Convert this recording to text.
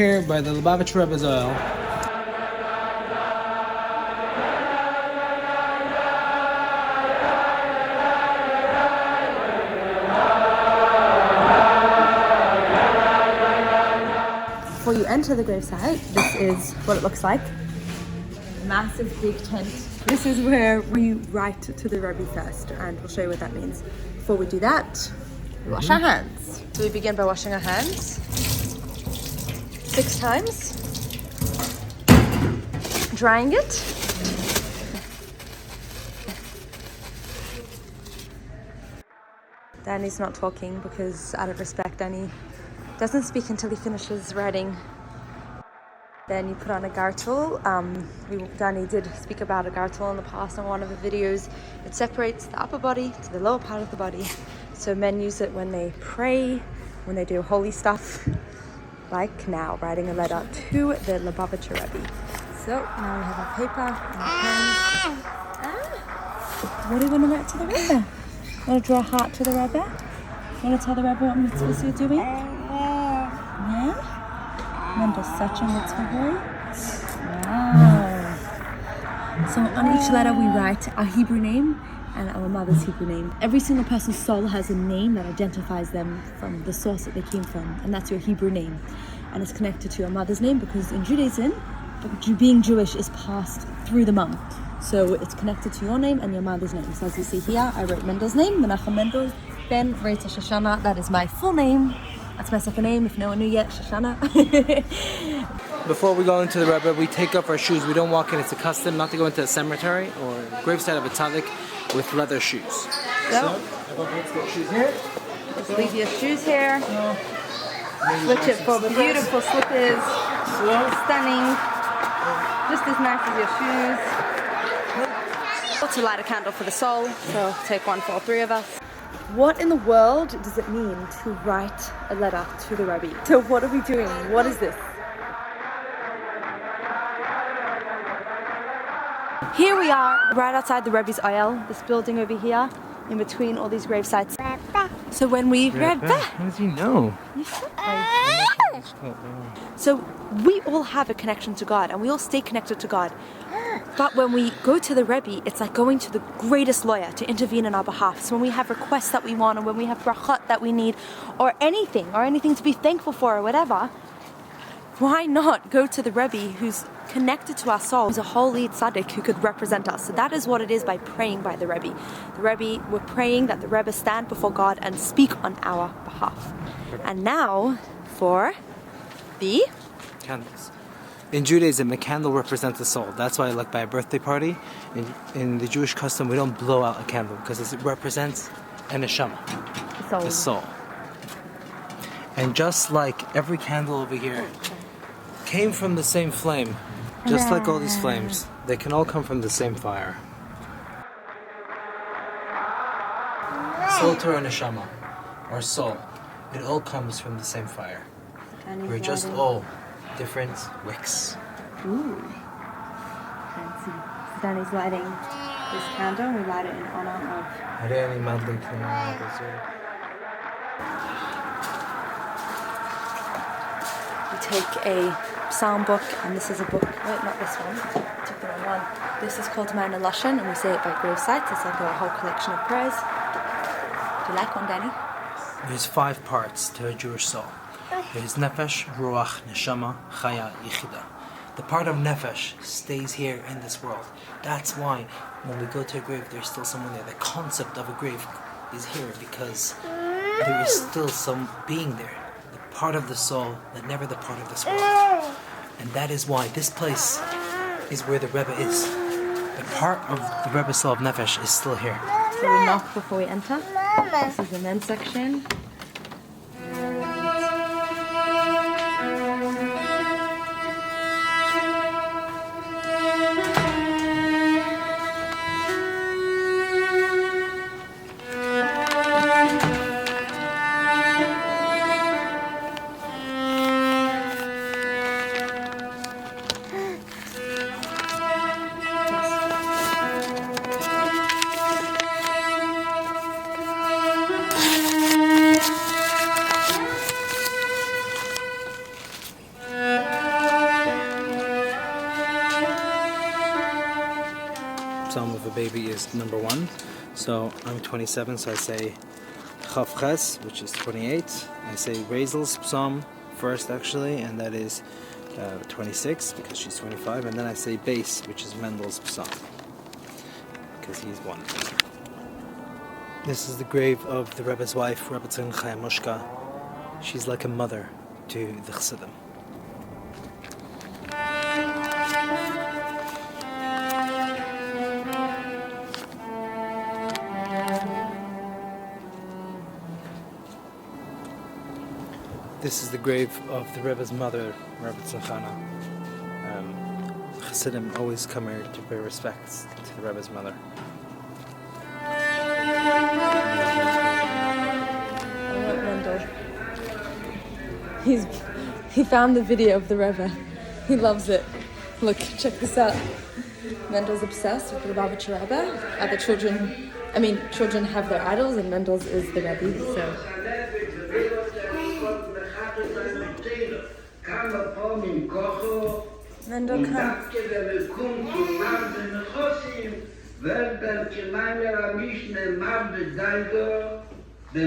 here by the Lubavitcher Rebbe's OHEL. Before you enter the gravesite, this is what it looks like. Massive big tent. This is where we write to the Rebbe first, and we'll show you what that means. Before we do that, we wash our hands. So we begin by washing our hands 6 times, drying it. Danny's not talking because out of respect, Danny doesn't speak until he finishes writing. Then you put on a gartel. Danny did speak about a gartel in the past on one of the videos. It separates the upper body to the lower part of the body. So men use it when they pray, when they do holy stuff, like now, writing a letter to the Lubavitcher Rebbe. So now we have our paper and our pens. What do you want to write to the Rebbe? Want to draw a heart to the Rebbe? Want to tell the Rebbe what mitzvahs you're doing? Yeah? Remember such a mitzvah boy? Wow. So on each letter we write our Hebrew name and our mother's Hebrew name. Every single person's soul has a name that identifies them from the source that they came from, and that's your Hebrew name. And it's connected to your mother's name because in Judaism, being Jewish is passed through the mum. So it's connected to your name and your mother's name. So as you see here, I wrote Mendel's name, Menachem Mendel, Ben Reita Shoshana. That is my full name. That's my second name, if no one knew yet, Shoshana. Before we go into the Rebbe, we take off our shoes. We don't walk in. It's a custom not to go into a cemetery or gravesite of a tzaddik with leather shoes. So let's get shoes here. Just leave your shoes here. Switch it for beautiful slippers. Stunning. Just as nice as your shoes. To light a candle for the soul, so take one for all 3 of us. What in the world does it mean to write a letter to the Rebbe? So what are we doing? What is this? Here we are, right outside the Rebbe's OHEL, this building over here, in between all these grave sites. So when we Rebbe, how does he know? So we all have a connection to God, and we all stay connected to God. But when we go to the Rebbe, it's like going to the greatest lawyer to intervene on our behalf. So when we have requests that we want, or when we have brachot that we need, or anything to be thankful for, or whatever, why not go to the Rebbe who's connected to our soul, who's a holy tzaddik who could represent us? So that is what it is by praying by the Rebbe. The Rebbe, we're praying that the Rebbe stand before God and speak on our behalf. And now for the Candles. In Judaism, a candle represents the soul. That's why, like by a birthday party, in the Jewish custom, we don't blow out a candle because it represents an neshama, the soul. And just like every candle over here came from the same flame, just like all these flames, they can all come from the same fire. Soul Torah neshama, our soul, it all comes from the same fire. We're just all different wicks. Ooh, fancy. So Danny's lighting this candle, and we light it in honor of... We take a psalm book, and this is a book, wait, not this one, I took the wrong one. This is called Ma'ana Lashon, and we say it by grave sites. It's like a whole collection of prayers. Do you like one, Danny? There's 5 parts to a Jewish soul. There's nefesh, ruach, neshama, chaya, yichida. The part of nefesh stays here in this world. That's why when we go to a grave, there's still someone there. The concept of a grave is here because there is still some being there. The part of the soul that never the part of this world. And that is why this place is where the Rebbe is. The part of the Rebbe's soul of nefesh is still here. So we knock before we enter. This is the men's section. baby is number 1. So I'm 27, so I say Chav Ches, which is 28. I say Razel's Psalm first, actually, and that is 26, because she's 25. And then I say Beis, which is Mendel's Psalm, because he's 1. This is the grave of the Rebbe's wife, Rebbetzin Chaya Mushka. She's like a mother to the Chassidim. This is the grave of the Rebbe's mother, Rebbetzin Chana. Chassidim always come here to pay respects to the Rebbe's mother. He found the video of the Rebbe. He loves it. Look, check this out. Mendel's obsessed with the Lubavitcher Rebbe. Other children have their idols, and Mendel's is the Rebbe. So. Mendel kann. The